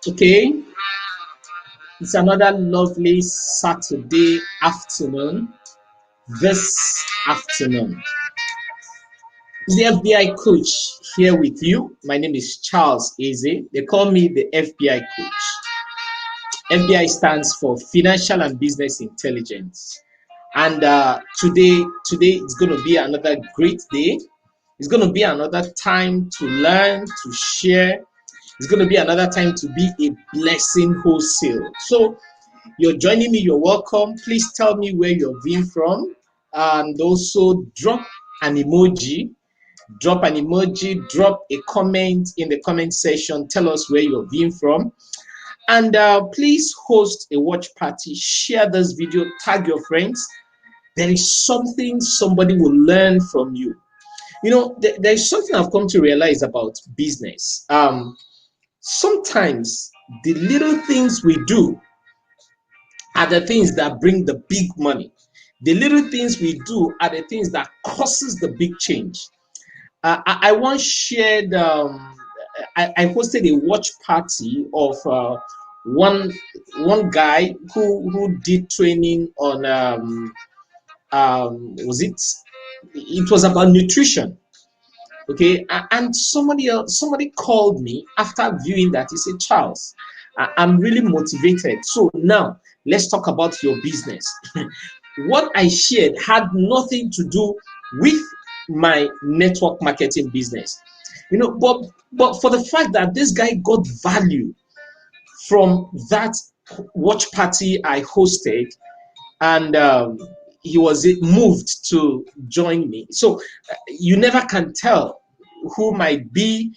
Okay, it's another lovely Saturday afternoon. This afternoon, the FBI coach here with you. My name is Charles Eze. They call me the FBI coach. FBI stands for Financial and Business Intelligence. And today it's going to be another great day. It's going to be another time to learn, to share. It's going to be another time to be a blessing wholesale. So you're joining me, you're welcome. Please tell me where you're being from, and also drop an emoji, drop a comment in the comment section. Tell us where you're being from. And please host a watch party, share this video, tag your friends. There is something somebody will learn from you. You know, there's something I've come to realize about business. Sometimes the little things we do are the things that bring the big money. The little things we do are the things that causes the big change. I once shared, I hosted a watch party of one guy who did training on was it was about nutrition. Okay, and somebody called me after viewing that. He said, Charles, I'm really motivated, so now let's talk about your business. What I shared had nothing to do with my network marketing business, but for the fact that this guy got value from that watch party I hosted, and he was moved to join me. So you never can tell who might be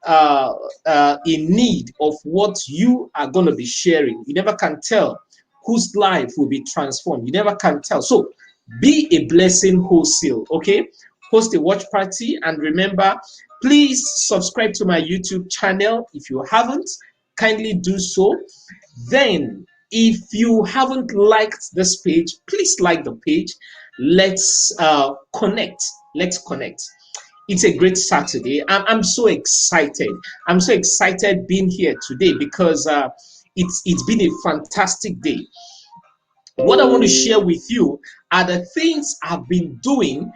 in need of what you are going to be sharing. You never can tell whose life will be transformed. You never can tell. So be a blessing wholesale, okay? Host a watch party, and remember, please subscribe to my YouTube channel. If you haven't, kindly do so. Then, if you haven't liked this page, please like the page. Let's connect. Let's connect. It's a great Saturday. I'm so excited. I'm so excited being here today because it's been a fantastic day. What I want to share with you are the things I've been doing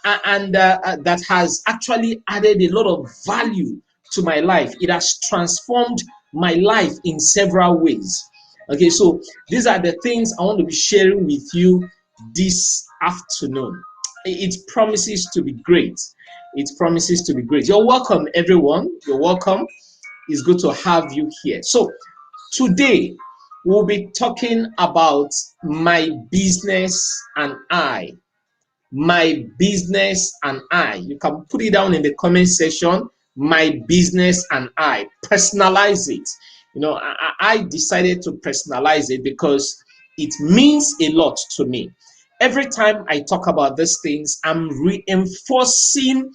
and that has actually added a lot of value to my life. It has transformed my life in several ways. Okay, so these are the things I want to be sharing with you this afternoon. It promises to be great. It promises to be great. You're welcome, everyone. You're welcome. It's good to have you here. So today we'll be talking about my business and I. My business and I. You can put it down in the comment section. My business and I. Personalize it. I decided to personalize it because it means a lot to me. Every time I talk about these things, I'm reinforcing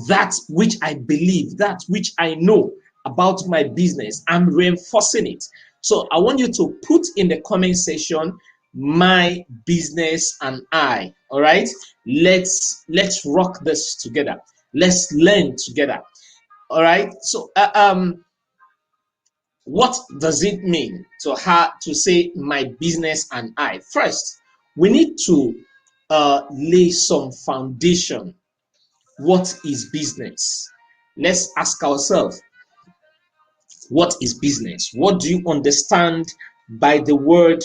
that which I believe, that which I know about my business. I'm reinforcing it. So I want you to put in the comment section, my business and I. All right, let's rock this together. Let's learn together. All right. So what does it mean to say my business and I? First, we need to lay some foundation. What is business? Let's ask ourselves, what is business? What do you understand by the word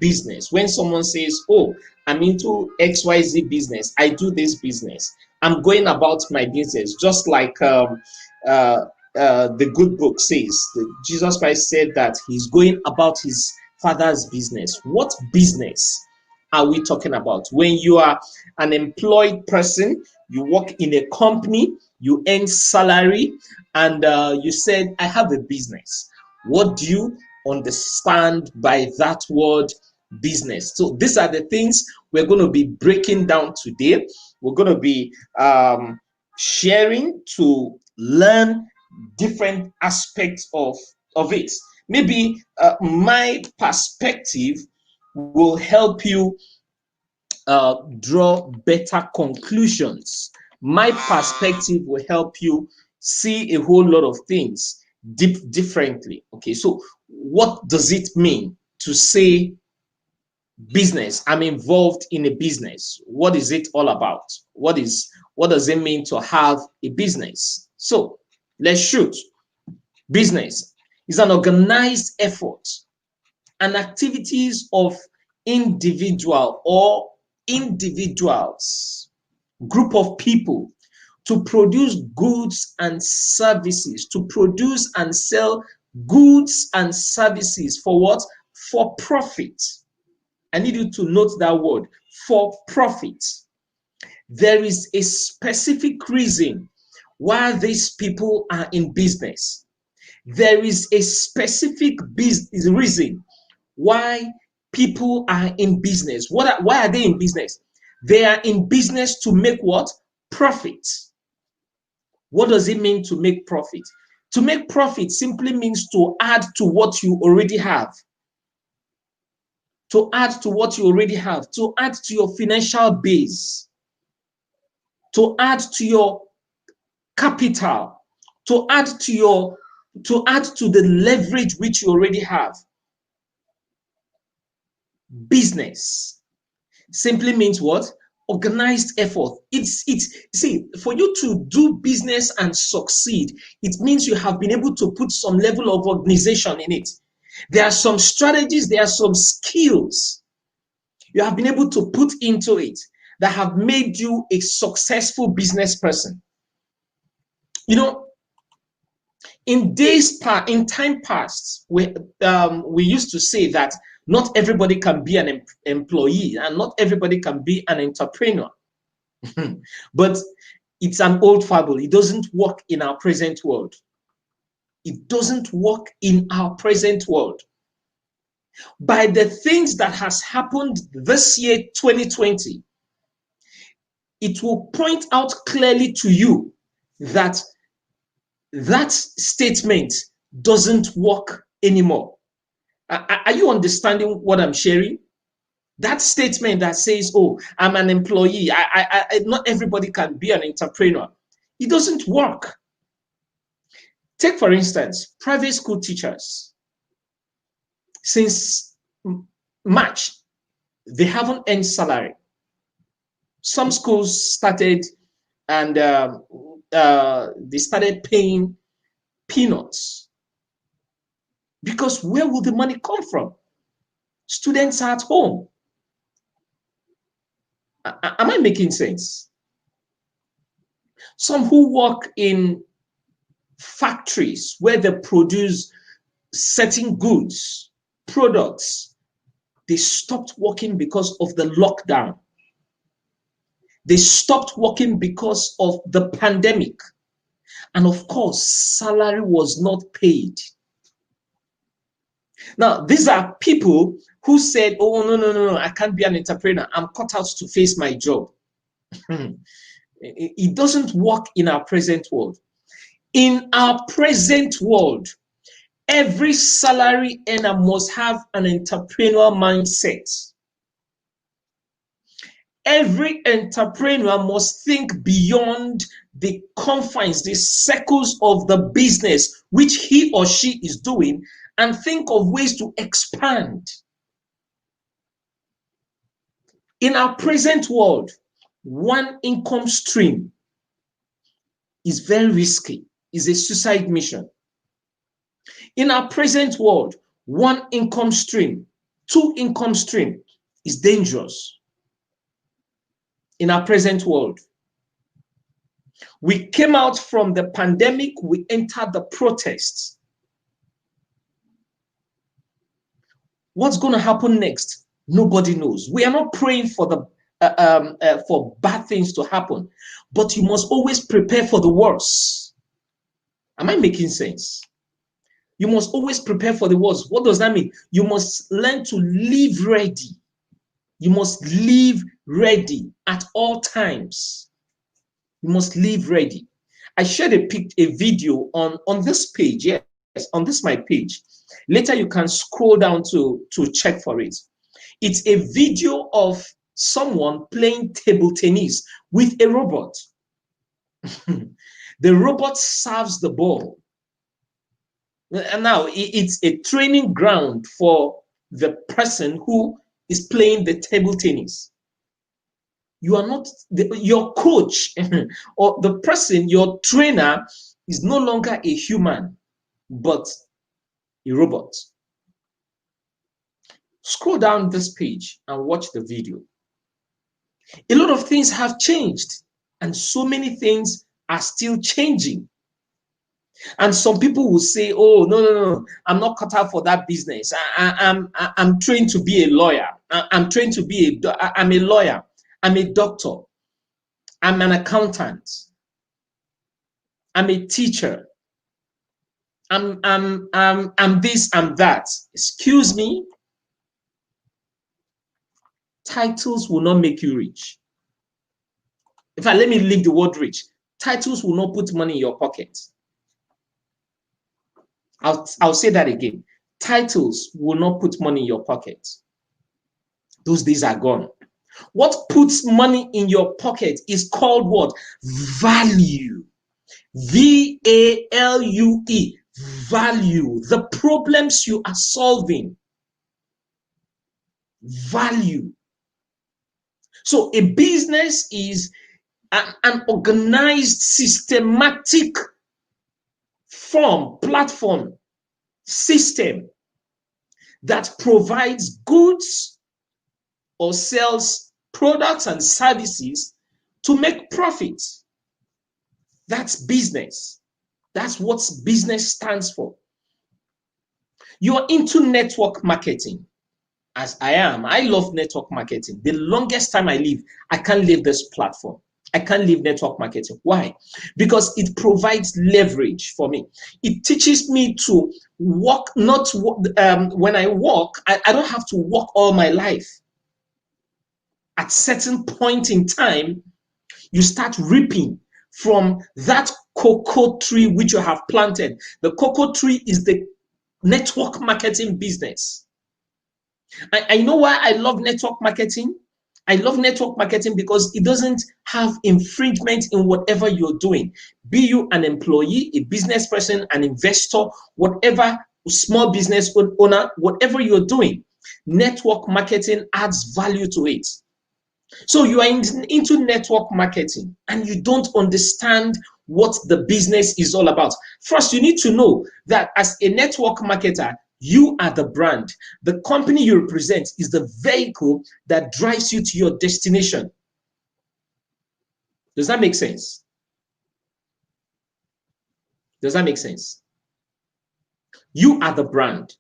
business? When someone says, oh, I'm into XYZ business, I do this business, I'm going about my business, just like the good book says. Jesus Christ said that he's going about his father's business. What business are we talking about? When you are an employed person, you work in a company, you earn salary, and you said, I have a business. What do you understand by that word business? So these are the things we're going to be breaking down today. We're going to be sharing to learn different aspects of it. Maybe my perspective will help you draw better conclusions. My perspective will help you see a whole lot of things differently. Okay, so what does it mean to say business? I'm involved in a business. What is it all about? What does it mean to have a business? So let's shoot. Business is an organized effort and activities of individual or individuals, group of people, to produce goods and services, to produce and sell goods and services for what? For profit. I need you to note that word, for profit. There is a specific reason why these people are in business. There is a specific reason why people are in business. Why are they in business? They are in business to make what? Profit. What does it mean to make profit? To make profit simply means to add to what you already have. To add to what you already have. To add to your financial base. To add to your capital. To add to the leverage which you already have. Business simply means what? Organized effort. See, for you to do business and succeed, it means you have been able to put some level of organization in it. There are some strategies, there are some skills you have been able to put into it that have made you a successful business person. You know, in time past, we used to say that not everybody can be an employee and not everybody can be an entrepreneur. But it's an old fable. It doesn't work in our present world. It doesn't work in our present world. By the things that has happened this year, 2020, it will point out clearly to you that that statement doesn't work anymore. Are you understanding what I'm sharing? That statement that says, oh, I'm an employee, not everybody can be an entrepreneur. It doesn't work. Take, for instance, private school teachers. Since March, they haven't earned salary. Some schools started and they started paying peanuts. Because where will the money come from? Students are at home. Am I making sense? Some who work in factories where they produce certain goods, products, they stopped working because of the lockdown. They stopped working because of the pandemic. And of course, salary was not paid. Now, these are people who said, oh, no, I can't be an entrepreneur. I'm cut out to face my job. It doesn't work in our present world. In our present world, every salary earner must have an entrepreneurial mindset. Every entrepreneur must think beyond the confines, the circles of the business which he or she is doing, and think of ways to expand. In our present world, one income stream is very risky, is a suicide mission. In our present world, one income stream, two income stream is dangerous. In our present world, we came out from the pandemic, we entered the protests. What's going to happen next? Nobody knows. We are not praying for for bad things to happen, but you must always prepare for the worst. Am I making sense? You must always prepare for the worst. What does that mean? You must learn to live ready. You must live ready at all times. You must live ready. I shared a video on this page. Yes, on this my page. Later you can scroll down to check for it. It's a video of someone playing table tennis with a robot. The robot serves the ball. And now it's a training ground for the person who is playing the table tennis. You are not your coach or the person, your trainer is no longer a human, but a robot. Scroll down this page and watch the video. A lot of things have changed, and so many things are still changing. And some people will say, oh, no, I'm not cut out for that business. I'm trained to be a lawyer. I'm trained to be I'm a lawyer. I'm a doctor. I'm an accountant. I'm a teacher. I'm this, I'm that. Excuse me. Titles will not make you rich. In fact, let me leave the word rich. Titles will not put money in your pocket. I'll say that again. Titles will not put money in your pocket. Those days are gone. What puts money in your pocket is called what? Value. V-A-L-U-E. Value. The problems you are solving. Value. So a business is an organized, systematic form, platform, system that provides goods or sells products and services to make profit. That's business. That's what business stands for. You're into network marketing, as I am. I love network marketing. The longest time I live, I can't leave this platform. I can't leave network marketing. Why? Because it provides leverage for me. It teaches me to walk, not when I walk, I don't have to walk all my life. At certain point in time, you start reaping from that cocoa tree which you have planted. The cocoa tree is the network marketing business. I know why I love network marketing. I love network marketing because it doesn't have infringement in whatever you're doing. Be you an employee, a business person, an investor, whatever, small business owner, whatever you're doing, network marketing adds value to it. So you are into network marketing and you don't understand what the business is all about. First, you need to know that as a network marketer, you are the brand. The company you represent is the vehicle that drives you to your destination. Does that make sense? Does that make sense? You are the brand.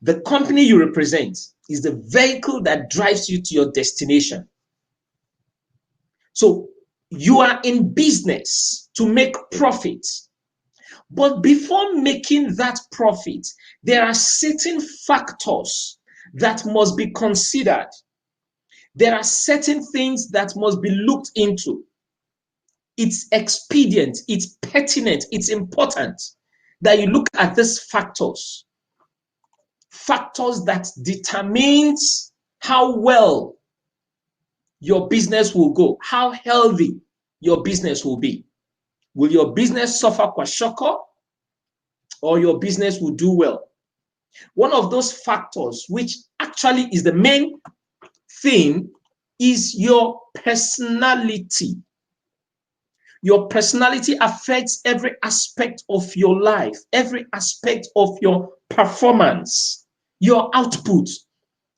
The company you represent is the vehicle that drives you to your destination. So you are in business to make profit. But before making that profit, there are certain factors that must be considered. There are certain things that must be looked into. It's expedient, it's pertinent, it's important that you look at these factors. Factors that determines how well your business will go, how healthy your business will be. Will your business suffer kwashiorkor or your business will do well? One of those factors, which actually is the main thing, is your personality. Your personality affects every aspect of your life, every aspect of your performance. Your output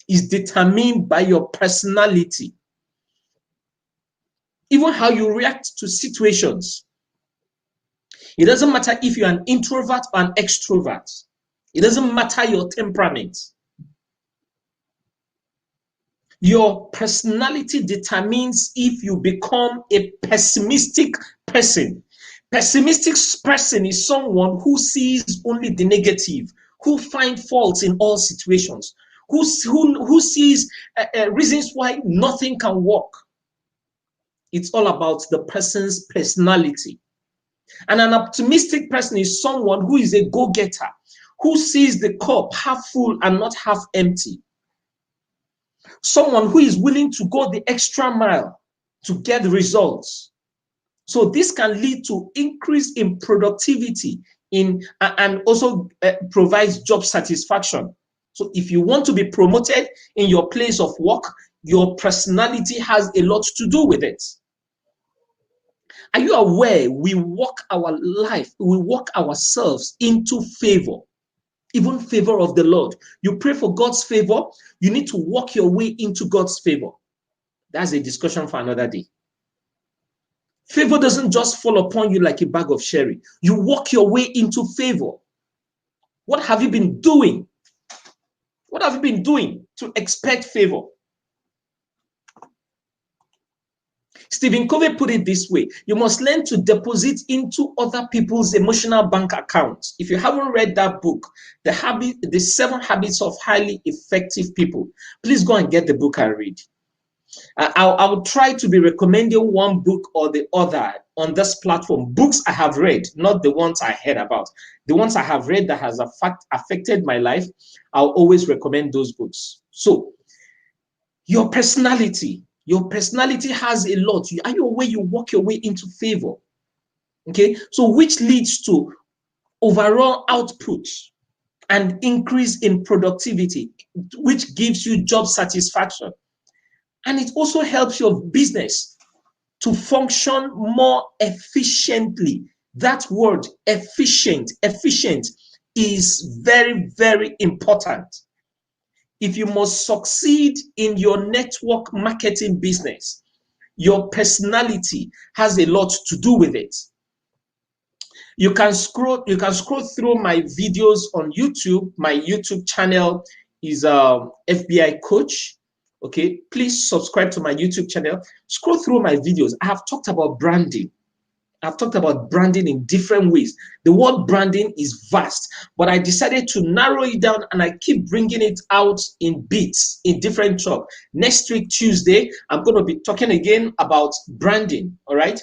is determined by your personality. Even how you react to situations. It doesn't matter if you're an introvert or an extrovert. It doesn't matter your temperament. Your personality determines if you become a pessimistic person. Pessimistic person is someone who sees only the negative, who finds faults in all situations, who sees reasons why nothing can work. It's all about the person's personality. And an optimistic person is someone who is a go-getter, who sees the cup half full and not half empty. Someone who is willing to go the extra mile to get results. So this can lead to increase in productivity and also provides job satisfaction. So if you want to be promoted in your place of work, your personality has a lot to do with it. Are you aware we walk our life, we walk ourselves into favor, even favor of the Lord? You pray for God's favor, you need to walk your way into God's favor. That's a discussion for another day. Favor doesn't just fall upon you like a bag of sherry. You walk your way into favor. What have you been doing? What have you been doing to expect favor? Stephen Covey put it this way: you must learn to deposit into other people's emotional bank accounts. If you haven't read that book, The 7 Habits of Highly Effective People, please go and get the book and read. I'll try to be recommending one book or the other on this platform. Books I have read, not the ones I heard about. The ones I have read that has affected my life, I'll always recommend those books. So, your personality has a lot. Are you aware you walk your way into favor? Okay, so which leads to overall output and increase in productivity, which gives you job satisfaction. And it also helps your business to function more efficiently. That word, efficient is very, very important. If you must succeed in your network marketing business, your personality has a lot to do with it. You can scroll through my videos on YouTube. My YouTube channel is FBI Coach. Okay, please subscribe to my YouTube channel. Scroll through my videos. I have talked about branding. I've talked about branding in different ways. The word branding is vast, but I decided to narrow it down and I keep bringing it out in bits, in different chunk. Next week, Tuesday, I'm going to be talking again about branding, all right?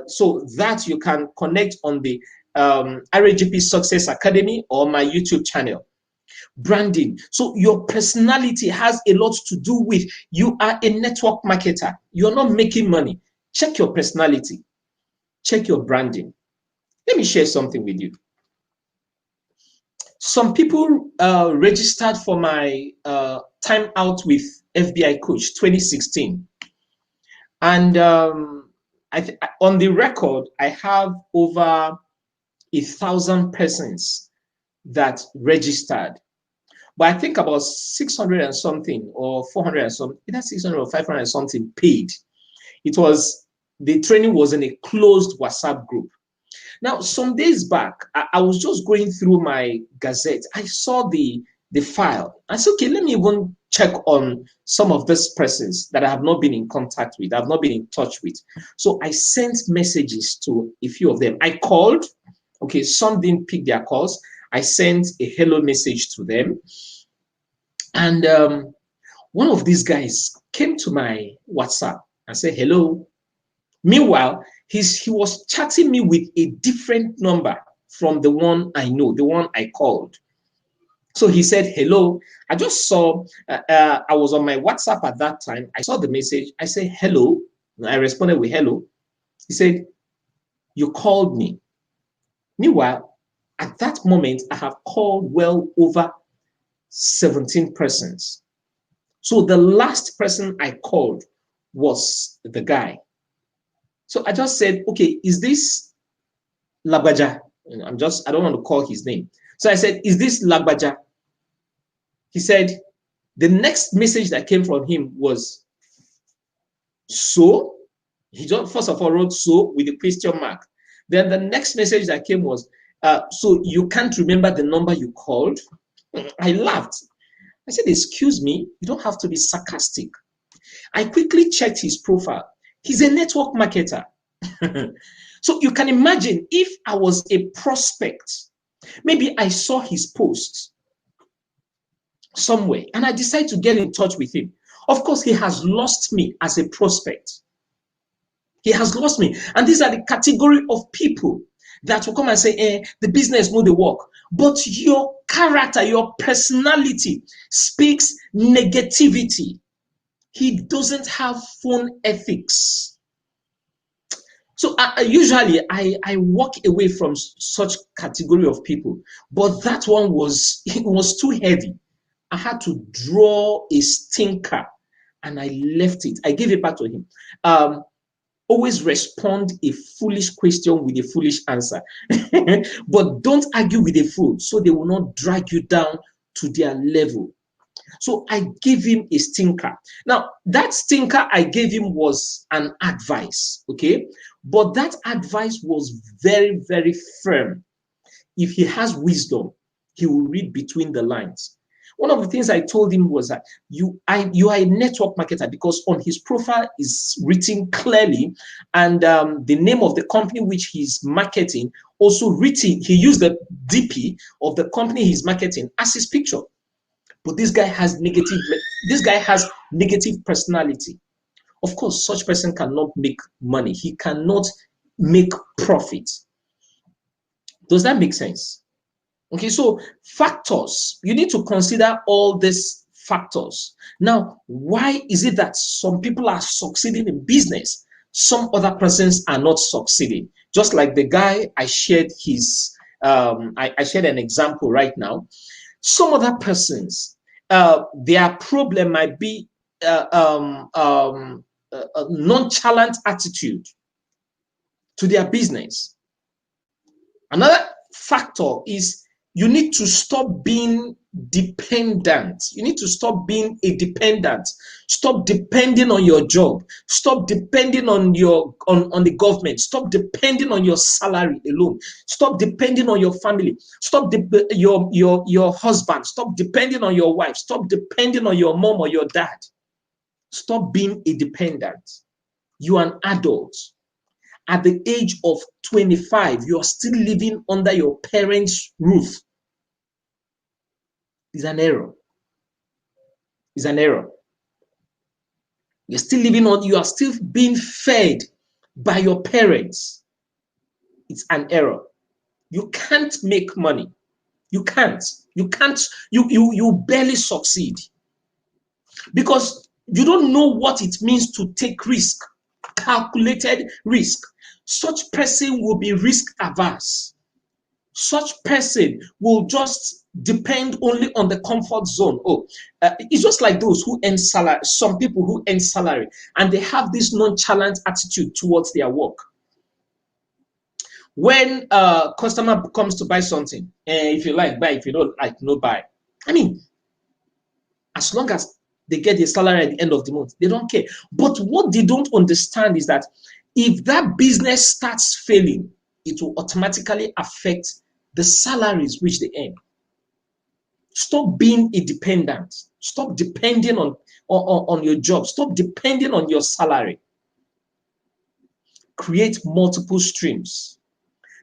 So that you can connect on the RAGP Success Academy or my YouTube channel. Branding. So your personality has a lot to do with, you are a network marketer. You're not making money. Check your personality. Check your branding. Let me share something with you. Some people registered for my time out with FBI Coach 2016. And on the record, I have over 1,000 persons that registered. But I think about 600 and something or 400 and something, either 600 or 500 and something paid. The training was in a closed WhatsApp group. Now, some days back, I was just going through my Gazette. I saw the file. I said, okay, let me even check on some of these persons that I have not been in contact with, I've not been in touch with. So I sent messages to a few of them. I called. Okay, some didn't pick their calls. I sent a hello message to them. And one of these guys came to my WhatsApp and said, hello. Meanwhile, he was chatting me with a different number from the one I know, the one I called. So he said, hello. I just saw, I was on my WhatsApp at that time. I saw the message. I said, hello. And I responded with hello. He said, you called me. Meanwhile, at that moment, I have called well over 17 persons. So the last person I called was the guy. So I just said, okay, is this Lagbaja? I don't want to call his name. So I said, is this Lagbaja? He said, the next message that came from him was, so? He just first of all wrote so with a question mark. Then the next message that came was, so you can't remember the number you called? I laughed. I said, excuse me, you don't have to be sarcastic. I quickly checked his profile. He's a network marketer. So you can imagine if I was a prospect, maybe I saw his post somewhere and I decided to get in touch with him. Of course, he has lost me as a prospect. He has lost me. And these are the category of people that will come and say, the business no dey work. But your character, your personality speaks negativity. He doesn't have phone ethics. So usually I walk away from such category of people, but that one was it was too heavy. I had to draw a stinker, and I left it. I gave it back to him. Always respond a foolish question with a foolish answer, but don't argue with a fool, so they will not drag you down to their level. So I gave him a stinker. Now, that stinker I gave him was an advice, okay? But that advice was very, very firm. If he has wisdom, he will read between the lines. One of the things I told him was that you are a network marketer, because on his profile is written clearly, and the name of the company which he's marketing also written. He used the DP of the company he's marketing as his picture. But this guy has negative personality. Of course, such person cannot make money. He cannot make profit. Does that make sense? Okay, so factors. You need to consider all these factors. Now, why is it that some people are succeeding in business, some other persons are not succeeding? Just like the guy I shared I shared an example right now. Some other persons, their problem might be a nonchalant attitude to their business. Another factor is you need to stop being dependent. You need to stop being a dependent. Stop depending on your job. Stop depending on on the government. Stop depending on your salary alone. Stop depending on your family. Stop your husband. Stop depending on your wife. Stop depending on your mom or your dad. Stop being a dependent. You are an adult. At the age of 25, you're still living under your parents' roof. It's an error. It's an error. You're still living on, you are still being fed by your parents. It's an error. You can't make money. You can't. You barely succeed. Because you don't know what it means to take risk, calculated risk. Such person will be risk averse. Such person will just depend only on the comfort zone. It's just like those who earn salary, some people who earn salary, and they have this nonchalant attitude towards their work. When a customer comes to buy something, if you like, buy. If you don't like, no buy. I mean, as long as they get their salary at the end of the month, they don't care. But what they don't understand is that if that business starts failing, it will automatically affect the salaries which they earn. Stop being a dependent. Stop depending on your job. Stop depending on your salary. Create multiple streams.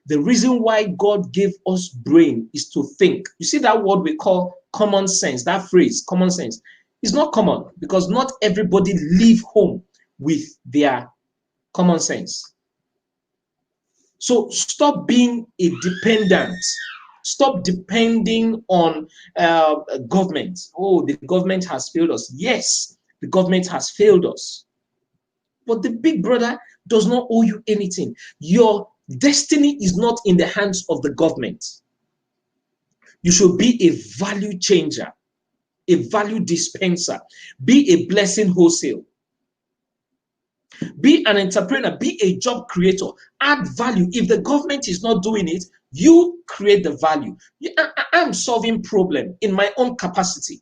The reason why God gave us brain is to think. You see that word we call common sense, that phrase, common sense, is not common because not everybody leave home with their common sense. So stop being a dependent. Stop depending on government. Oh, the government has failed us. Yes, the government has failed us. But the big brother does not owe you anything. Your destiny is not in the hands of the government. You should be a value changer, a value dispenser, be a blessing wholesale. Be an entrepreneur, be a job creator, add value. If the government is not doing it, you create the value. I'm solving problem in my own capacity.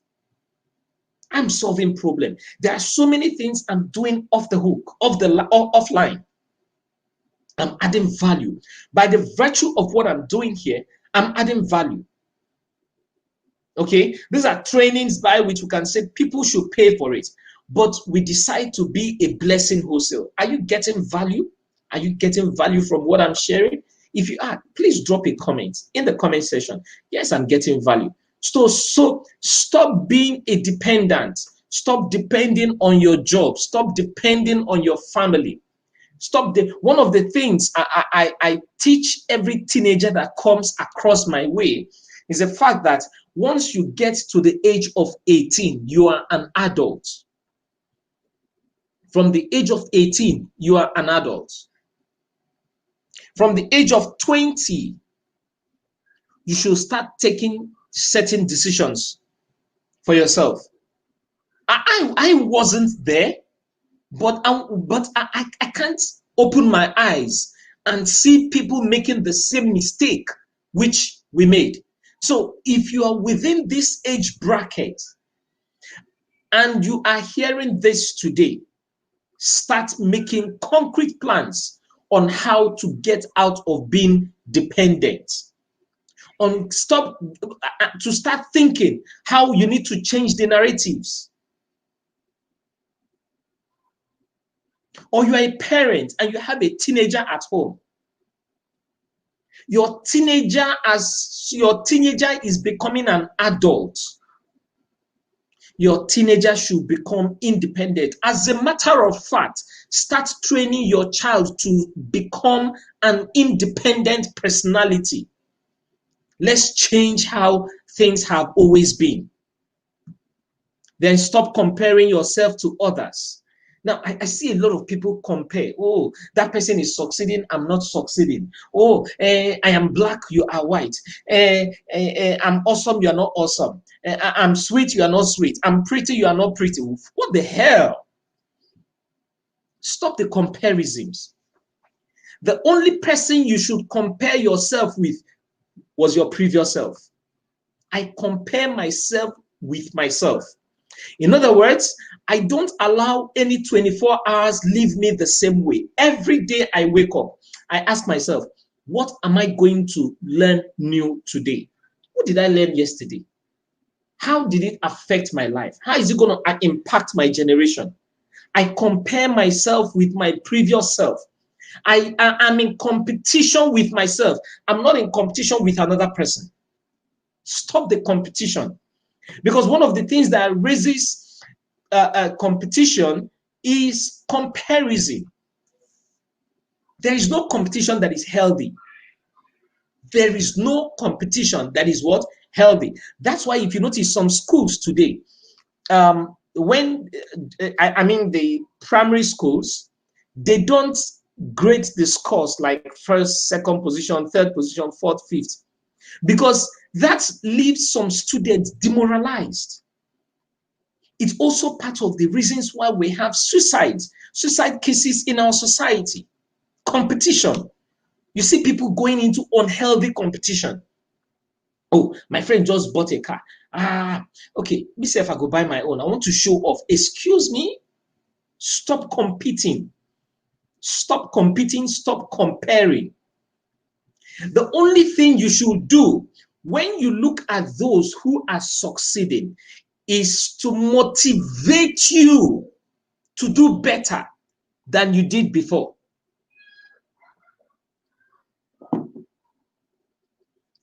I'm solving problem. There are so many things I'm doing off the hook, offline. I'm adding value. By the virtue of what I'm doing here, I'm adding value. Okay, these are trainings by which we can say people should pay for it, but we decide to be a blessing wholesale. Are you getting value? Are you getting value from what I'm sharing? If you are, please drop a comment in the comment section. Yes, I'm getting value. So stop being a dependent. Stop depending on your job. Stop depending on your family. One of the things I teach every teenager that comes across my way is the fact that once you get to the age of 18, you are an adult. From the age of 18, you are an adult. From the age of 20, you should start taking certain decisions for yourself. I wasn't there, but I can't open my eyes and see people making the same mistake which we made. So if you are within this age bracket and you are hearing this today, start making concrete plans on how to get out of being dependent. To start thinking how you need to change the narratives. Or you are a parent and you have a teenager at home. Your teenager is becoming an adult, your teenager should become independent. As a matter of fact, start training your child to become an independent personality. Let's change how things have always been. Then stop comparing yourself to others. Now, I see a lot of people compare. Oh, that person is succeeding, I'm not succeeding. Oh, I am black, you are white. I'm awesome, you are not awesome. I'm sweet, you are not sweet. I'm pretty, you are not pretty. What the hell? Stop the comparisons. The only person you should compare yourself with was your previous self. I compare myself with myself. In other words, I don't allow any 24 hours leave me the same way. Every day I wake up, I ask myself, what am I going to learn new today? What did I learn yesterday? How did it affect my life? How is it going to impact my generation? I compare myself with my previous self. I am in competition with myself. I'm not in competition with another person. Stop the competition. Because one of the things that raises competition is comparison. There is no competition that is healthy. There is no competition that is what? Healthy. That's why if you notice some schools today, when I mean the primary schools, they don't grade the scores like first, second position, third position, fourth, fifth, because that leaves some students demoralized. It's also part of the reasons why we have suicide cases in our society. Competition. You see people going into unhealthy competition. Oh, my friend just bought a car. Okay, me say if I go buy my own, I want to show off. Excuse me? Stop competing. Stop competing, stop comparing. The only thing you should do when you look at those who are succeeding is to motivate you to do better than you did before.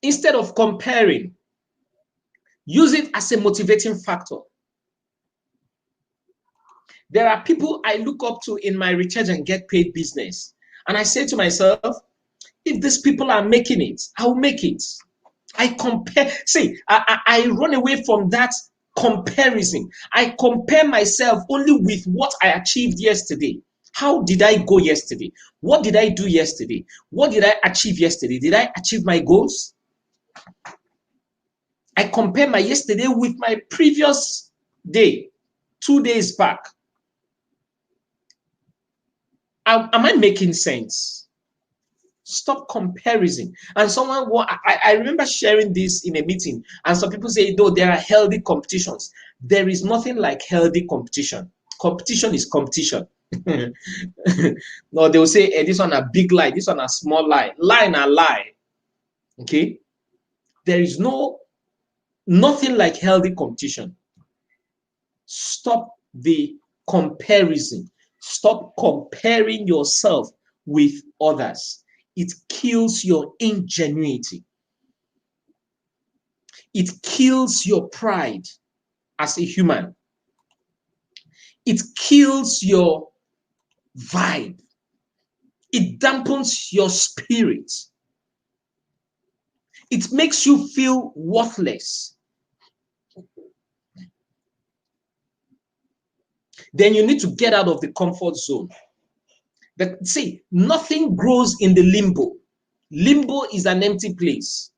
Instead of comparing, use it as a motivating factor. There are people I look up to in my recharge and get paid business. And I say to myself, if these people are making it, I'll make it. I compare. See, I run away from that comparison. I compare myself only with what I achieved yesterday. How did I go yesterday? What did I do yesterday? What did I achieve yesterday? Did I achieve my goals? I compare my yesterday with my previous day, 2 days back. Am I making sense? Stop comparison. And someone, I remember sharing this in a meeting, and some people say, no, there are healthy competitions. There is nothing like healthy competition. Competition is competition. No, they will say, hey, this one a big lie, this one a small lie. Lie and a lie. Okay? There is nothing like healthy competition. Stop the comparison. Stop comparing yourself with others. It kills your ingenuity. It kills your pride as a human. It kills your vibe. It dampens your spirit. It makes you feel worthless. Then you need to get out of the comfort zone. See, nothing grows in the limbo. Limbo is an empty place.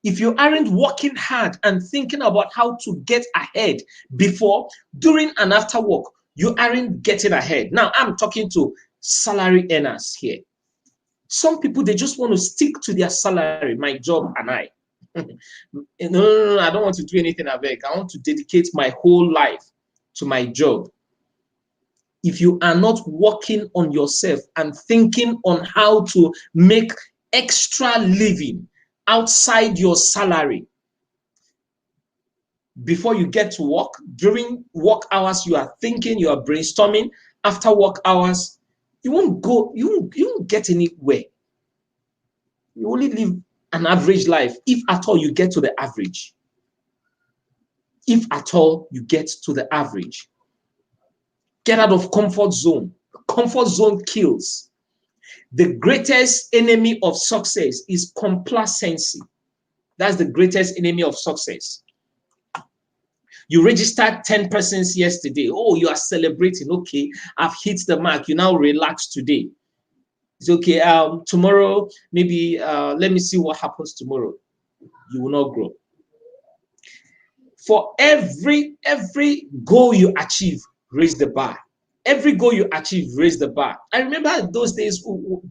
If you aren't working hard and thinking about how to get ahead before, during, and after work, you aren't getting ahead. Now, I'm talking to salary earners here. Some people, they just want to stick to their salary, my job and I. No, I don't want to do anything. I want to dedicate my whole life to my job. If you are not working on yourself and thinking on how to make extra living outside your salary, before you get to work, during work hours, you are thinking, you are brainstorming. After work hours, you won't get anywhere. You only live an average life, if at all you get to the average. If at all you get to the average. Get out of comfort zone. Comfort zone kills. The greatest enemy of success is complacency. That's the greatest enemy of success. You registered 10 persons yesterday. Oh, you are celebrating. Okay, I've hit the mark. You now relax today. It's okay. Tomorrow, maybe let me see what happens tomorrow. You will not grow. For every goal you achieve, raise the bar. Every goal you achieve, raise the bar. I remember those days,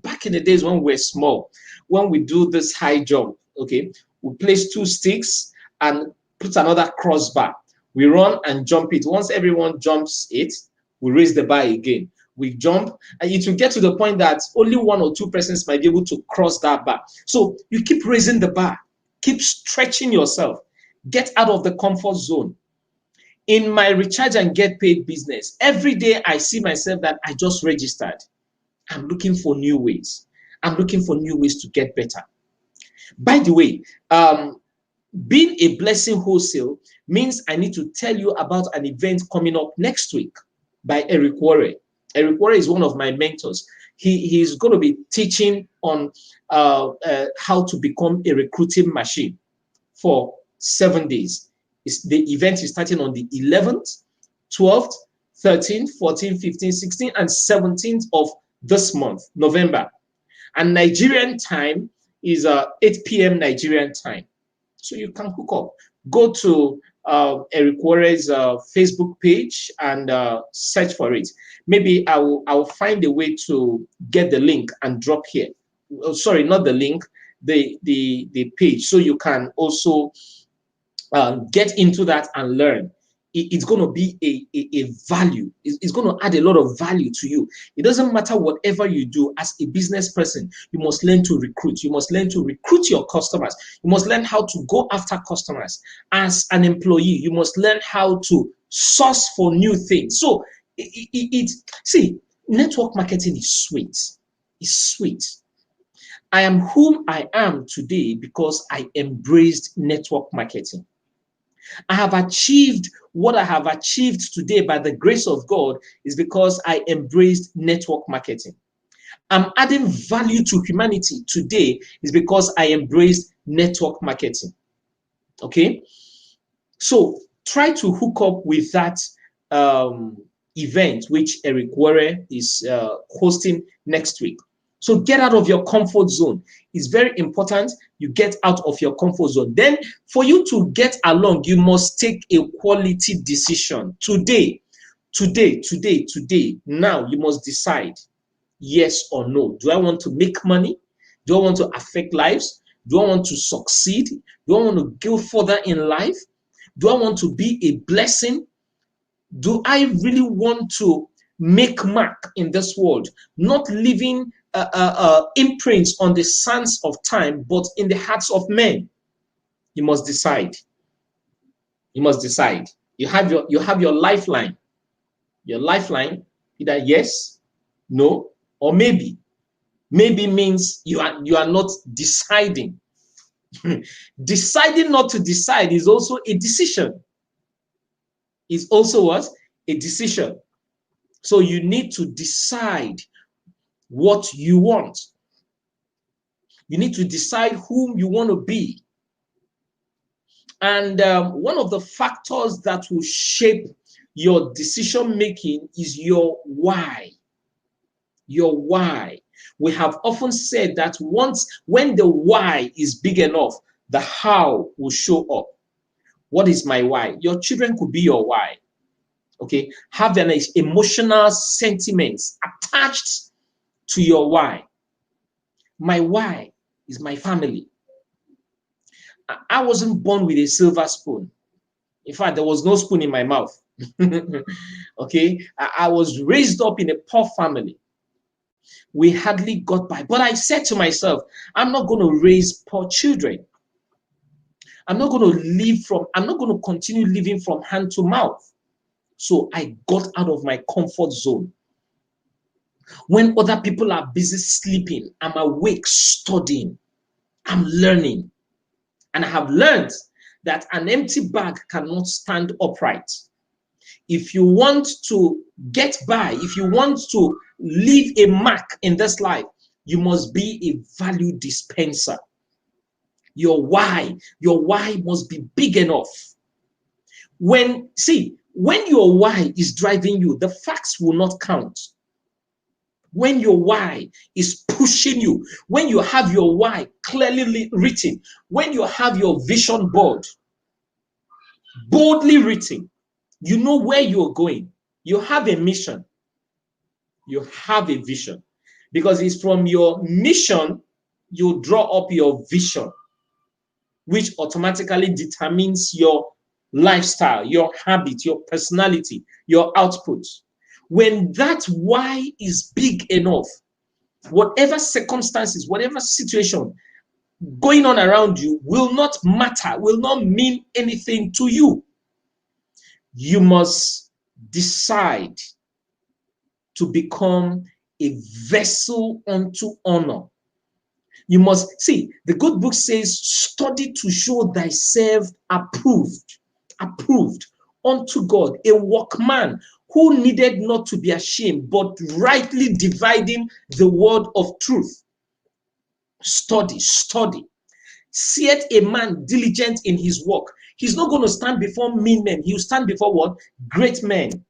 back in the days when we were small, when we do this high jump, okay, we place 2 sticks and put another crossbar. We run and jump it. Once everyone jumps it, we raise the bar again. We jump, and it will get to the point that only 1 or 2 persons might be able to cross that bar. So you keep raising the bar, keep stretching yourself, get out of the comfort zone. In my recharge and get paid business, every day I see myself that I just registered. I'm looking for new ways. I'm looking for new ways to get better. By the way, being a blessing wholesale means I need to tell you about an event coming up next week by Eric Worre. Eric Worre is one of my mentors. He's going to be teaching on how to become a recruiting machine for 7 days. The event is starting on the 11th, 12th, 13th, 14th, 15th, 16th, and 17th of this month, November. And Nigerian time is 8 p.m. Nigerian time. So you can hook up. Go to Eric Worre's Facebook page and search for it. Maybe I will find a way to get the link and drop here. Oh, sorry, not the link, the page, so you can also get into that and learn. It's going to be a value. It's going to add a lot of value to you. It doesn't matter whatever you do as a business person, you must learn to recruit. You must learn to recruit your customers. You must learn how to go after customers. As an employee, you must learn how to source for new things. So see, network marketing is sweet. It's sweet. I am whom I am today because I embraced network marketing. I have achieved what I have achieved today by the grace of God is because I embraced network marketing. I'm adding value to humanity today is because I embraced network marketing. Okay? So try to hook up with that event which Eric Worre is hosting next week. So get out of your comfort zone. It's very important you get out of your comfort zone. Then for you to get along, you must take a quality decision. Today, now you must decide yes or no. Do I want to make money? Do I want to affect lives? Do I want to succeed? Do I want to go further in life? Do I want to be a blessing? Do I really want to make mark in this world? Not living imprints on the sands of time, but in the hearts of men. You must decide. You must decide. You have your lifeline. Your lifeline, either yes, no, or maybe. Maybe means you are not deciding. Deciding not to decide is also a decision. Is also what? A decision. So you need to decide what you want. You need to decide whom you want to be. And one of the factors that will shape your decision making is your why. Your why. We have often said that when the why is big enough, the how will show up. What is my why? Your children could be your why. Okay, have an emotional sentiments attached to your why. My why is my family. I wasn't born with a silver spoon. In fact, there was no spoon in my mouth. Okay, I was raised up in a poor family. We hardly got by. But I said to myself, I'm not going to raise poor children. I'm not going to continue living from hand to mouth. So I got out of my comfort zone. When other people are busy sleeping, I'm awake studying. I'm learning. And I have learned that an empty bag cannot stand upright. If you want to get by, if you want to leave a mark in this life, you must be a value dispenser. Your why must be big enough. When your why is driving you, the facts will not count. When your why is pushing you, when you have your why clearly written, when you have your vision board boldly written, you know where you're going. You have a mission. You have a vision. Because it's from your mission you draw up your vision, which automatically determines your lifestyle, your habit, your personality, your output. When that why is big enough, whatever circumstances, whatever situation going on around you will not matter, will not mean anything to you. You must decide to become a vessel unto honor. You must see, the good book says, study to show thyself approved unto God, a workman who needed not to be ashamed, but rightly dividing the word of truth. Study. Seeth a man diligent in his work. He's not going to stand before mean men. He'll stand before what? Great men.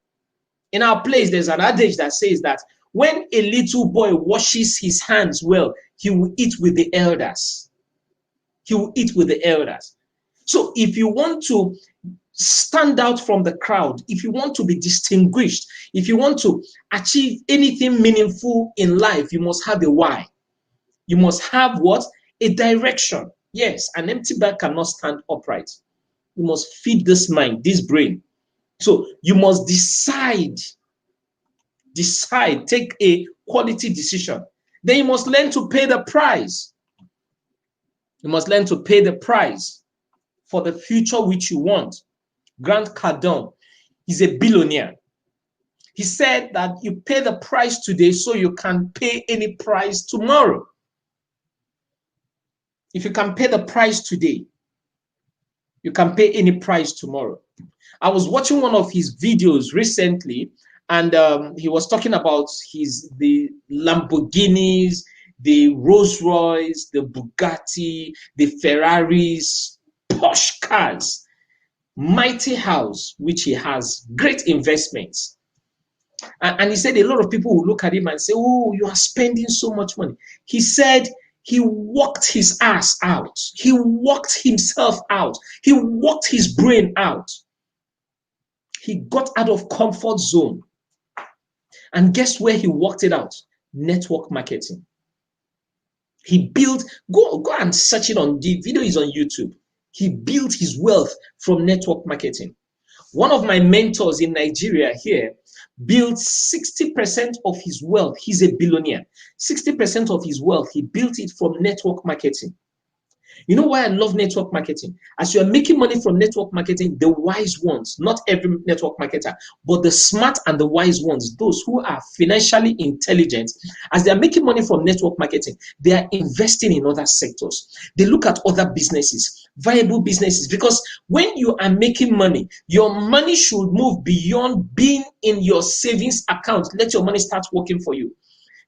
In our place, there's an adage that says that when a little boy washes his hands well, he will eat with the elders. He will eat with the elders. So if you want to stand out from the crowd, if you want to be distinguished, if you want to achieve anything meaningful in life, you must have a why. You must have what? A direction. Yes, an empty bag cannot stand upright. You must feed this mind, this brain. So you must decide, take a quality decision. Then you must learn to pay the price. You must learn to pay the price for the future which you want. Grant Cardone, he's a billionaire. He said that you pay the price today so you can pay any price tomorrow. If you can pay the price today, you can pay any price tomorrow. I was watching one of his videos recently, and he was talking about the Lamborghinis, the Rolls Royce, the Bugatti, the Ferraris, Porsche cars, mighty house, which he has, great investments. And he said a lot of people will look at him and say, oh, you are spending so much money. He said he worked his ass out. He worked himself out. He worked his brain out. He got out of comfort zone. And guess where he worked it out? Network marketing. He built, go and search it on, the video is on YouTube. He built his wealth from network marketing. One of my mentors in Nigeria here built 60% of his wealth. He's a billionaire. 60% of his wealth, he built it from network marketing. You know why I love network marketing? As you are making money from network marketing, the wise ones, not every network marketer, but the smart and the wise ones, those who are financially intelligent, as they are making money from network marketing, they are investing in other sectors. They look at other businesses, viable businesses, because when you are making money, your money should move beyond being in your savings account. Let your money start working for you.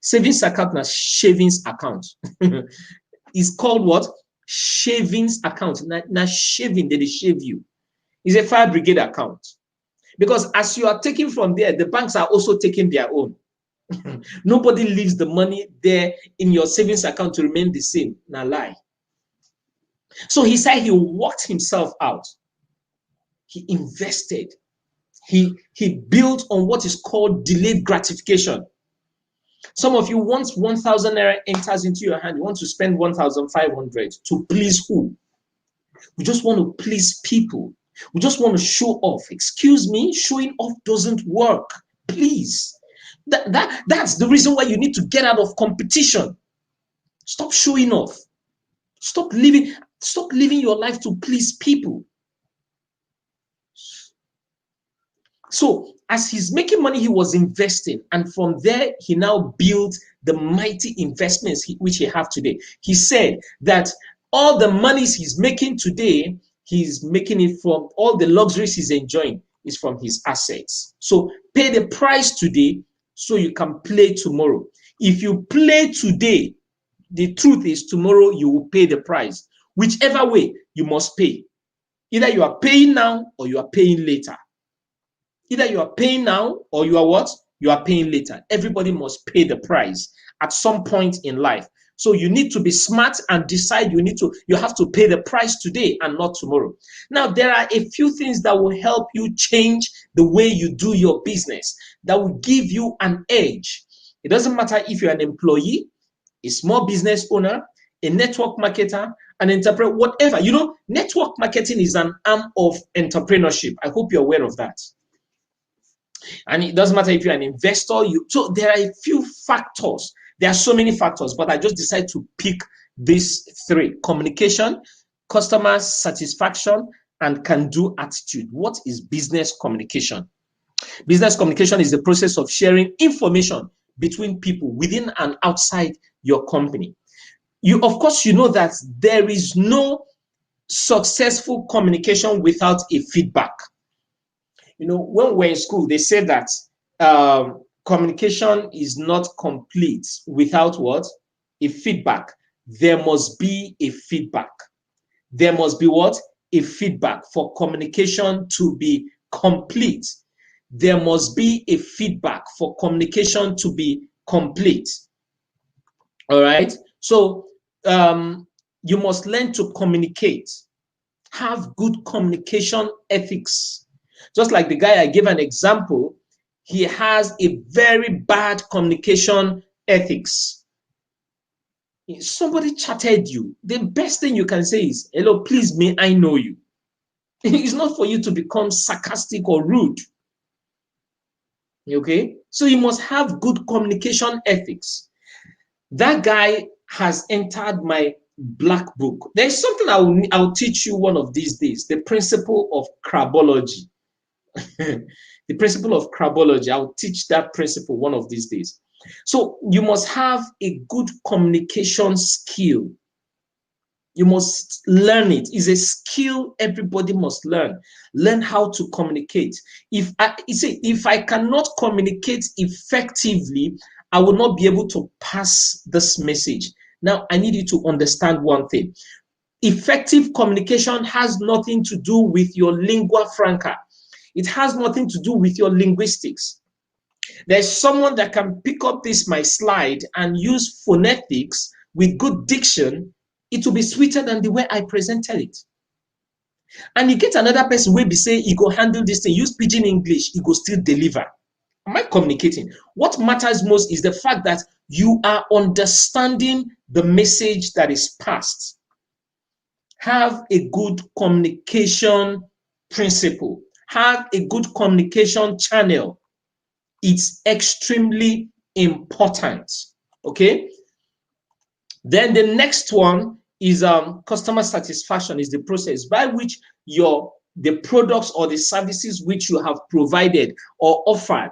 Savings account na shavings account. It's called what? Shavings account. Now shaving, they shave you. It's a fire brigade account. Because as you are taking from there, the banks are also taking their own. Nobody leaves the money there in your savings account to remain the same. Now lie. So he said he worked himself out. He invested. He built on what is called delayed gratification. Some of you, once 1,000 naira enters into your hand, you want to spend 1,500 to please who? We just want to please people. We just want to show off. Excuse me, showing off doesn't work. Please. That's the reason why you need to get out of competition. Stop showing off. Stop living your life to please people. So as he's making money, he was investing. And from there, he now built the mighty investments which he have today. He said that all the monies he's making today, he's making it from all the luxuries he's enjoying is from his assets. So pay the price today so you can play tomorrow. If you play today, the truth is tomorrow you will pay the price. Whichever way, you must pay. Either you are paying now or you are paying later. Either you are paying now or you are what? You are paying later. Everybody must pay the price at some point in life. So you need to be smart and decide you have to pay the price today and not tomorrow. Now, there are a few things that will help you change the way you do your business, that will give you an edge. It doesn't matter if you're an employee, a small business owner, a network marketer, an entrepreneur, whatever. You know, network marketing is an arm of entrepreneurship. I hope you're aware of that. And it doesn't matter if you're an investor. So there are a few factors. There are so many factors, but I just decided to pick these three: communication, customer satisfaction, and can-do attitude. What is business communication? Business communication is the process of sharing information between people within and outside your company. Of course, you know that there is no successful communication without a feedback. You know, when we're in school, they say that communication is not complete without what? A feedback. There must be a feedback. There must be what? A feedback for communication to be complete. There must be a feedback for communication to be complete. All right. So you must learn to communicate. Have good communication ethics. Just like the guy I gave an example, he has a very bad communication ethics. Somebody chatted you. The best thing you can say is, hello, please, may I know you? It's not for you to become sarcastic or rude. Okay? So you must have good communication ethics. That guy has entered my black book. There's something I'll teach you one of these days, the principle of crabology. The principle of crabology. I'll teach that principle one of these days. So you must have a good communication skill. You must learn it. It's a skill everybody must learn. Learn how to communicate. If I cannot communicate effectively, I will not be able to pass this message. Now, I need you to understand one thing. Effective communication has nothing to do with your lingua franca. It has nothing to do with your linguistics. There's someone that can pick up my slide and use phonetics with good diction. It will be sweeter than the way I presented it. And you get another person who will be saying, he go handle this thing, use pidgin English, he go still deliver. Am I communicating? What matters most is the fact that you are understanding the message that is passed. Have a good communication principle. Have a good communication channel. It's extremely important. Okay? Then the next one is customer satisfaction, is the process by which the products or the services which you have provided or offered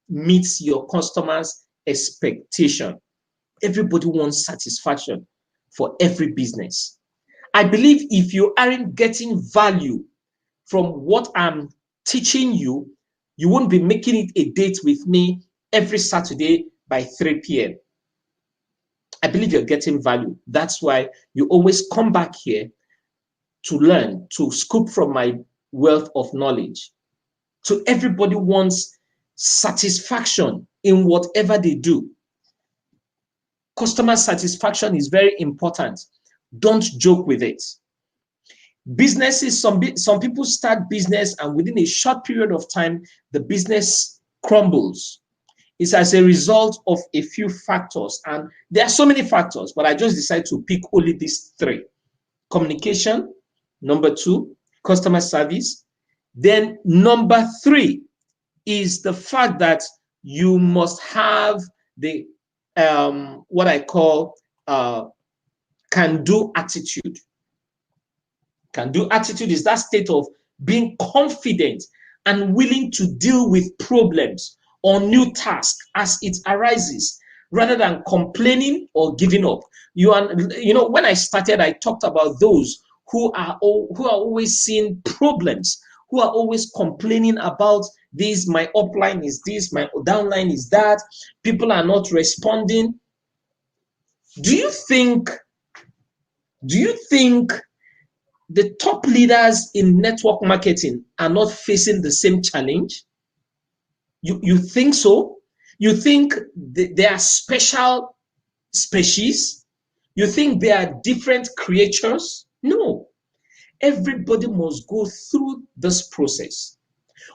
meets your customers' expectation. Everybody wants satisfaction for every business. I believe if you aren't getting value from what I'm teaching you, you won't be making it a date with me every Saturday by 3 p.m. I believe you're getting value. That's why you always come back here to learn, to scoop from my wealth of knowledge. So everybody wants satisfaction in whatever they do. Customer satisfaction is very important. Don't joke with it. Businesses, some people start business and within a short period of time, the business crumbles. It's as a result of a few factors. And there are so many factors, but I just decided to pick only these three. Communication, number two, customer service. Then number three is the fact that you must have the what I call can-do attitude. Can-do attitude is that state of being confident and willing to deal with problems or new tasks as it arises, rather than complaining or giving up. You know, when I started, I talked about those who are always seeing problems, who are always complaining about this. My upline is this, my downline is that. People are not responding. Do you think the top leaders in network marketing are not facing the same challenge? You think so? You think they are special species? You think they are different creatures? No. Everybody must go through this process.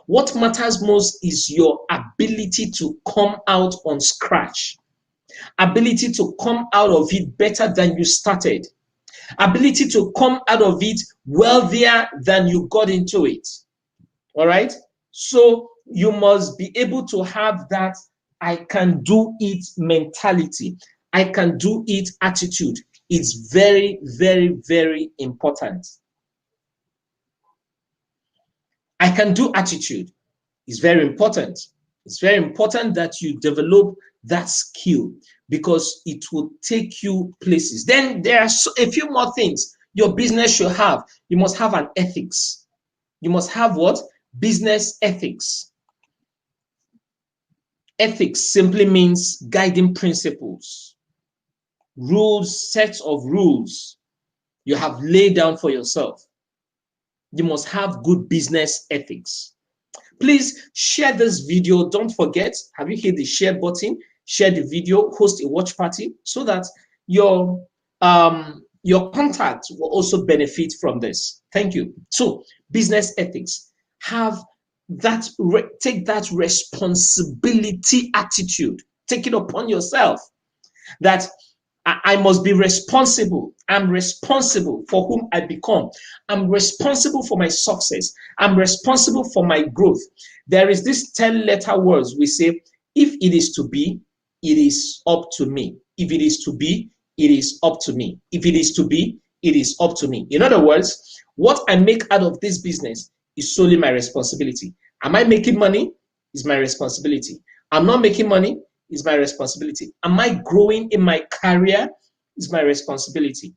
What matters most is your ability to come out on scratch, ability to come out of it better than you started, ability to come out of it wealthier than you got into it. All right? So you must be able to have that I can do it mentality. I can do it attitude. It's very, very, very important. I can do attitude is very important. It's very important that you develop that skill because it will take you places. Then there are a few more things your business should have. You must have an ethics. You must have what? Business ethics. Ethics simply means guiding principles, rules, sets of rules you have laid down for yourself. You must have good business ethics. Please share this video. Don't forget, have you hit the share button? Share the video, host a watch party so that your contact will also benefit from this. Thank you. So, business ethics. Have that, take that responsibility attitude. Take it upon yourself that I must be responsible. I'm responsible for whom I become. I'm responsible for my success. I'm responsible for my growth. There is this 10-letter words we say, if it is to be, it is up to me. If it is to be, it is up to me. If it is to be, it is up to me. In other words, what I make out of this business is solely my responsibility. Am I making money? Is my responsibility. I'm not making money? Is my responsibility. Am I growing in my career? Is my responsibility.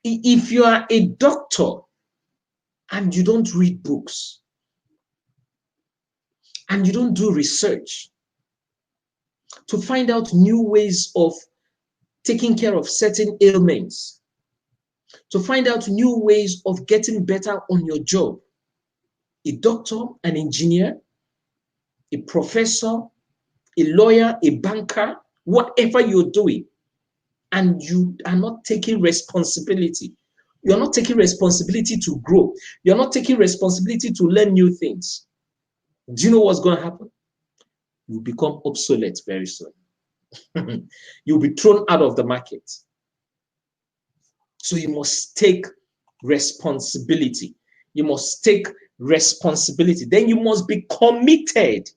If you are a doctor and you don't read books and you don't do research to find out new ways of taking care of certain ailments, to find out new ways of getting better on your job, a doctor, an engineer, a professor, a lawyer, a banker, whatever you're doing, and you are not taking responsibility. You're not taking responsibility to grow. You're not taking responsibility to learn new things. Do you know what's going to happen? You'll become obsolete very soon. You'll be thrown out of the market. So you must take responsibility. You must take responsibility. Then you must be committed.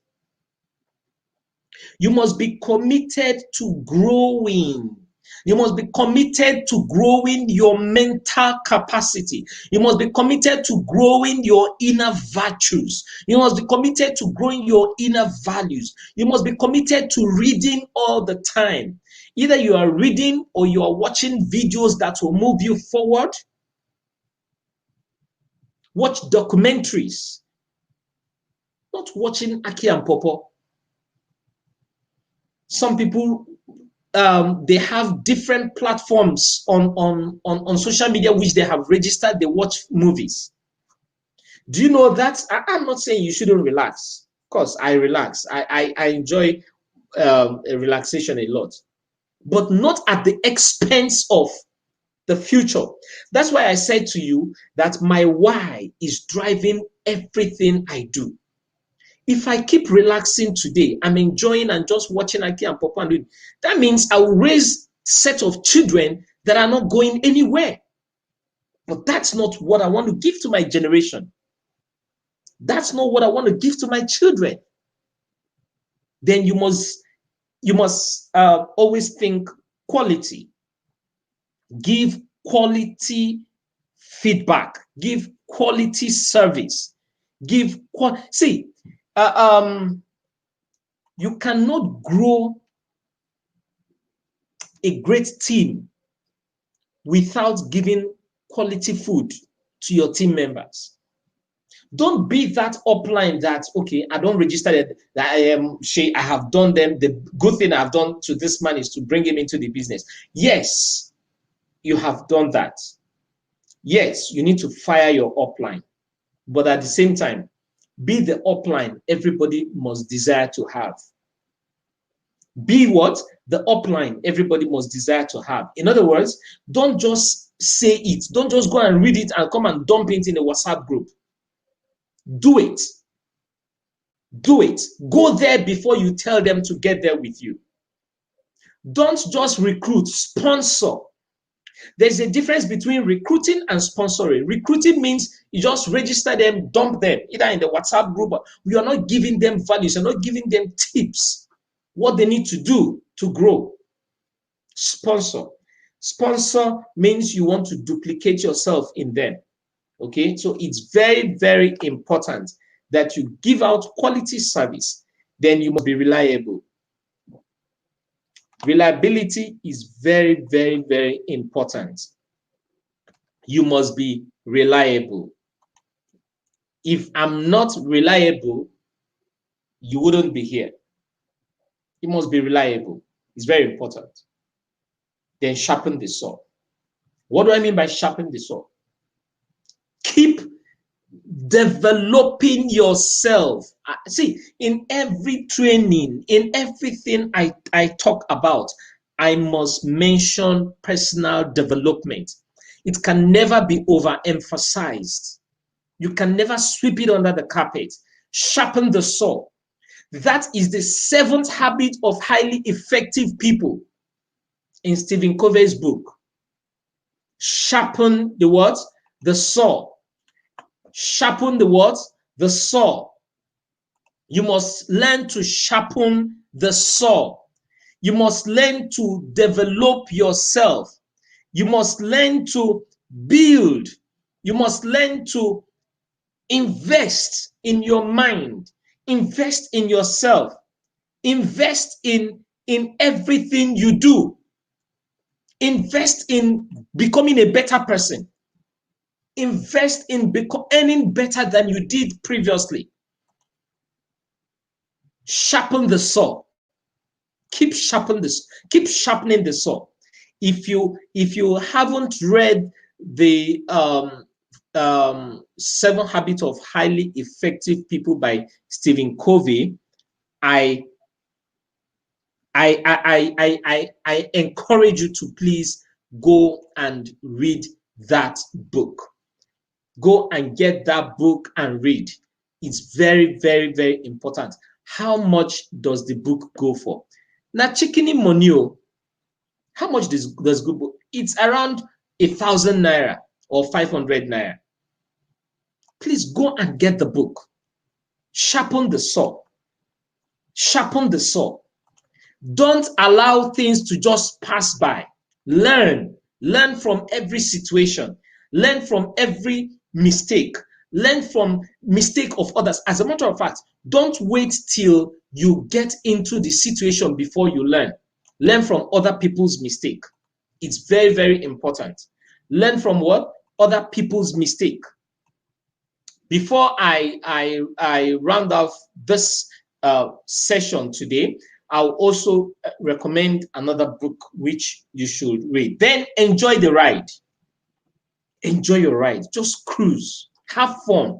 You must be committed to growing. You must be committed to growing your mental capacity. You must be committed to growing your inner virtues. You must be committed to growing your inner values. You must be committed to reading all the time. Either you are reading or you are watching videos that will move you forward. Watch documentaries. Not watching Aki and Popo. Some people, they have different platforms on social media which they have registered. They watch movies. Do you know that? I'm not saying you shouldn't relax. Of course, I relax. I enjoy relaxation a lot, but not at the expense of the future. That's why I said to you that my why is driving everything I do. If I keep relaxing today, I'm enjoying and just watching Aki and Papa and doing, that means I will raise set of children that are not going anywhere. But that's not what I want to give to my generation. That's not what I want to give to my children. Then you must always think quality. Give quality feedback. Give quality service. See. You cannot grow a great team without giving quality food to your team members. Don't be that upline that, okay, I don't register that I am I have done them. The good thing I've done to this man is to bring him into the business. Yes, you have done that. Yes, you need to fire your upline. But at the same time, be the upline everybody must desire to have. Be what? The upline everybody must desire to have. In other words, don't just say it. Don't just go and read it and come and dump it in a WhatsApp group. Do it. Do it. Go there before you tell them to get there with you. Don't just recruit, sponsor. There's a difference between recruiting and sponsoring. Recruiting means you just register them, dump them, either in the WhatsApp group. You are not giving them values. You're not giving them tips, what they need to do to grow. Sponsor. Sponsor means you want to duplicate yourself in them. Okay, so it's very, very important that you give out quality service. Then you must be reliable. Reliability is very, very, very important. You must be reliable. If I'm not reliable, you wouldn't be here. You must be reliable. It's very important. Then sharpen the saw. What do I mean by sharpen the saw? Keep developing yourself. See, in every training, in everything I talk about, I must mention personal development. It can never be overemphasized. You can never sweep it under the carpet. Sharpen the saw. That is the 7th habit of highly effective people in Stephen Covey's book. Sharpen the what? The saw. Sharpen the what? The saw. You must learn to sharpen the saw. You must learn to develop yourself. You must learn to build. You must learn to invest in your mind. Invest in yourself. Invest in everything you do. Invest in becoming a better person. Invest in earning better than you did previously. Sharpen the saw. Keep sharpening the saw. If you haven't read the 7 Habits of Highly Effective People by Stephen Covey, I encourage you to please go and read that book. Go and get that book and read. It's very, very, very important. How much does the book go for? Now, Chikini Monio, how much does good book? It's around 1,000 naira or 500 naira. Please go and get the book. Sharpen the saw. Sharpen the saw. Don't allow things to just pass by. Learn from every situation. Learn from every mistake. Learn from mistake of others. As a matter of fact, don't wait till you get into the situation before you learn. Learn from other people's mistake. It's very, very important. Learn from what? Other people's mistake. Before I round off this session today, I'll also recommend another book which you should read. Then enjoy the ride. Enjoy your ride. Just cruise. Have fun.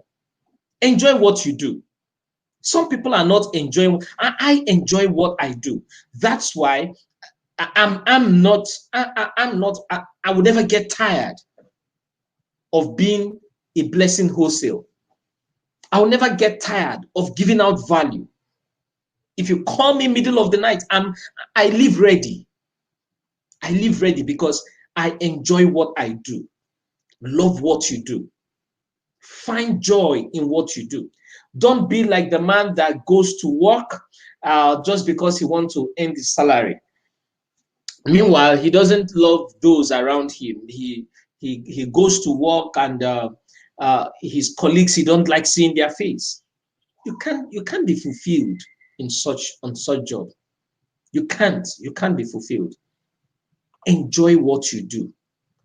Enjoy what you do. Some people are not enjoying. I enjoy what I do. That's why I'm not. I'm not. I would never get tired of being a blessing wholesale. I will never get tired of giving out value. If you call me middle of the night, I live ready. I live ready because I enjoy what I do. Love what you do. Find joy in what you do. Don't be like the man that goes to work just because he wants to earn the salary. Meanwhile, he doesn't love those around him. He goes to work and his colleagues, he don't like seeing their face. You can't be fulfilled in such job. You can't be fulfilled. Enjoy what you do.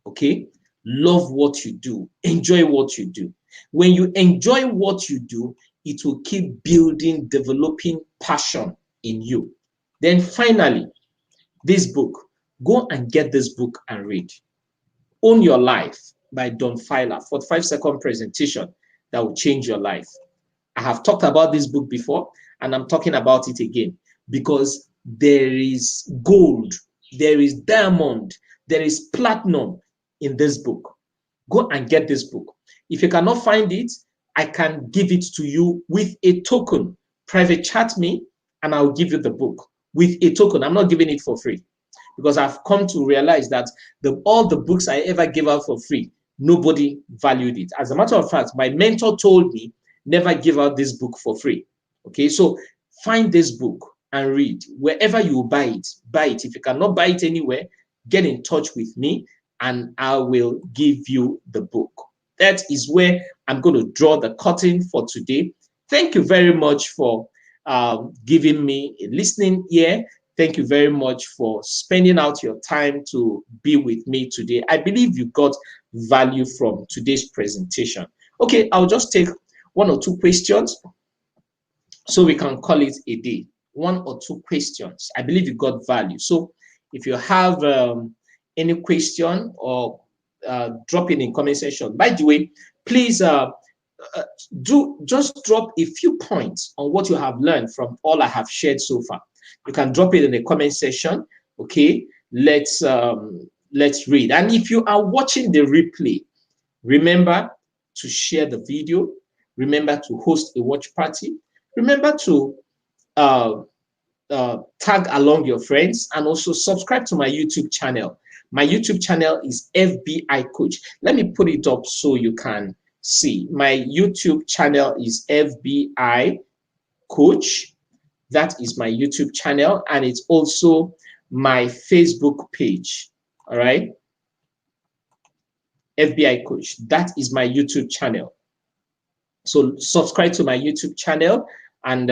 Okay, love what you do, enjoy what you do. When you enjoy what you do, it will keep building, developing passion in you. Then finally, this book, go and get this book and read. Own Your Life by Don Filer, 45-second presentation that will change your life. I have talked about this book before, and I'm talking about it again because there is gold, there is diamond, there is platinum in this book. Go and get this book. If you cannot find it, I can give it to you with a token. Private chat me, and I'll give you the book with a token. I'm not giving it for free because I've come to realize that all the books I ever gave out for free, nobody valued it. As a matter of fact, my mentor told me, never give out this book for free. Okay, so find this book and read. Wherever you buy it, buy it. If you cannot buy it anywhere, get in touch with me and I will give you the book. That is where I'm going to draw the curtain for today. Thank you very much for giving me a listening ear. Thank you very much for spending out your time to be with me today. I believe you got value from today's presentation. Okay, I'll just take one or two questions so we can call it a day. One or two questions. I believe you got value. So if you have any question or drop it in comment section. By the way, please do just drop a few points on what you have learned from all I have shared so far. You can drop it in the comment section. Okay, let's read. And if you are watching the replay, remember to share the video. Remember to host a watch party. Remember to tag along your friends and also subscribe to my YouTube channel. My YouTube channel is FBI Coach. Let me put it up so you can see. My YouTube channel is FBI Coach. That is my YouTube channel, and it's also my Facebook page. All right, FBI Coach. That is my YouTube channel. So subscribe to my YouTube channel and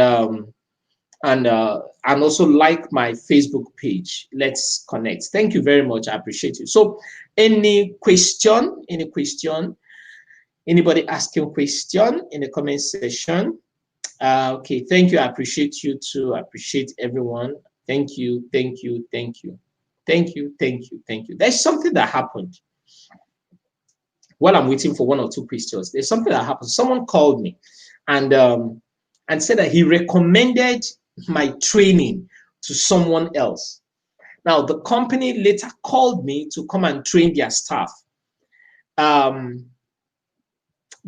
also like my Facebook page. Let's connect. Thank you very much. I appreciate it. So, any question? Anybody asking question in the comment section? Okay, thank you. I appreciate you too. I appreciate everyone. Thank you, thank you, thank you, thank you, thank you, thank you. There's something that happened while I'm waiting for one or two questions. There's something that happened. Someone called me and said that he recommended my training to someone else. Now, the company later called me to come and train their staff. The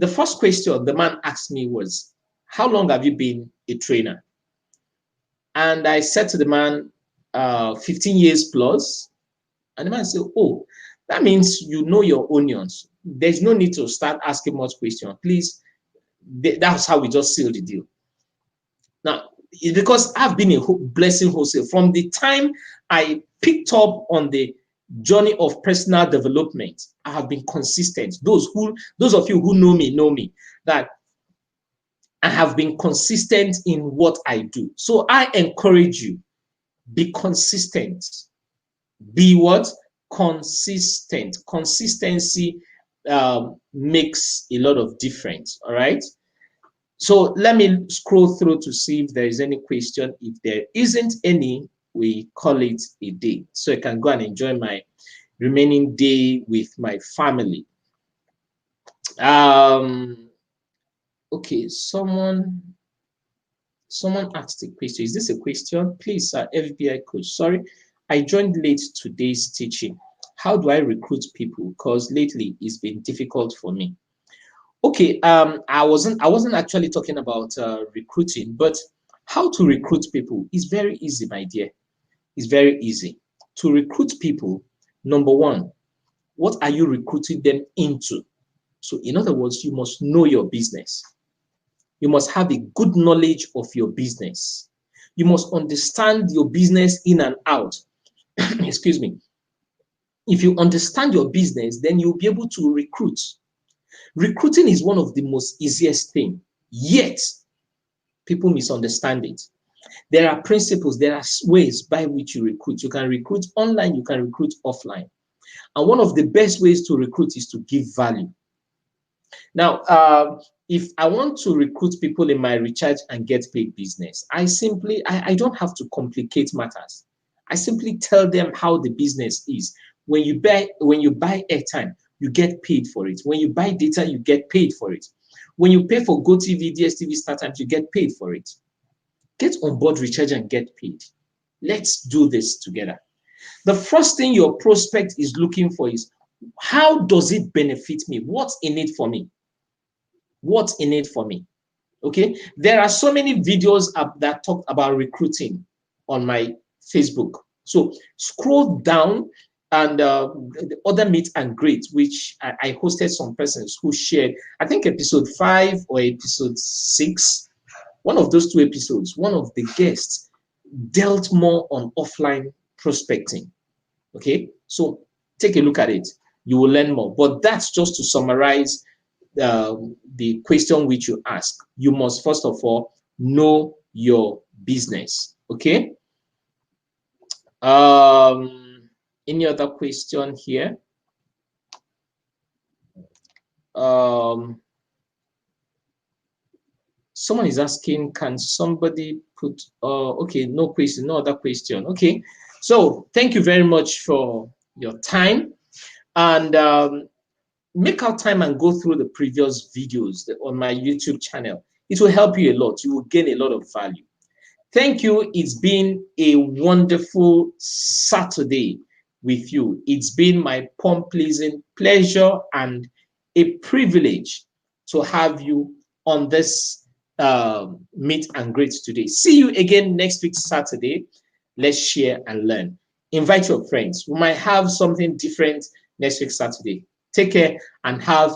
first question the man asked me was, how long have you been a trainer? And I said to the man, 15 years plus. And the man said, oh, that means you know your onions. There's no need to start asking much questions. Please, that's how we just seal the deal. Now, it's because I've been a blessing wholesale from the time I picked up on the journey of personal development. I have been consistent. Those of you who know me that I have been consistent in what I do. So I encourage you, be consistent. Be what? Consistent. Consistency makes a lot of difference. All right. So let me scroll through to see if there is any question. If there isn't any, we call it a day. So I can go and enjoy my remaining day with my family. Okay, someone Someone asked a question. Is this a question? Please, FBI coach. Sorry, I joined late today's teaching. How do I recruit people? Because lately it's been difficult for me. Okay, I wasn't actually talking about recruiting, but how to recruit people is very easy, my dear. It's very easy to recruit people. Number one, what are you recruiting them into? So, in other words, you must know your business. You must have a good knowledge of your business. You must understand your business in and out. Excuse me. If you understand your business, then you'll be able to recruit. Recruiting is one of the most easiest thing, yet people misunderstand it. There are principles, there are ways by which you recruit. You can recruit online, you can recruit offline. And one of the best ways to recruit is to give value. Now, if I want to recruit people in my recharge and get paid business, I don't have to complicate matters. I simply tell them how the business is. When you buy airtime, you get paid for it. When you buy data, you get paid for it. When you pay for GoTV, DSTV, StarTimes, you get paid for it. Get on board recharge and get paid. Let's do this together. The first thing your prospect is looking for is, how does it benefit me? What's in it for me? What's in it for me? Okay, there are so many videos that talk about recruiting on my Facebook. So scroll down, and the other meet and greet, which I hosted some persons who shared, I think episode 5 or episode 6, one of those 2 episodes, one of the guests dealt more on offline prospecting. Okay, so take a look at it. You will learn more. But that's just to summarize the question which you ask. You must first of all know your business. Okay. Any other question here? Someone is asking, can somebody put okay, no question, no other question. Okay, so thank you very much for your time, and make out time and go through the previous videos on my YouTube channel. It will help you a lot. You will gain a lot of value. Thank you. It's been a wonderful Saturday with you. It's been my pleasing pleasure and a privilege to have you on this meet and greet today. See you again next week, Saturday. Let's share and learn. Invite your friends. We might have something different next week, Saturday. Take care and have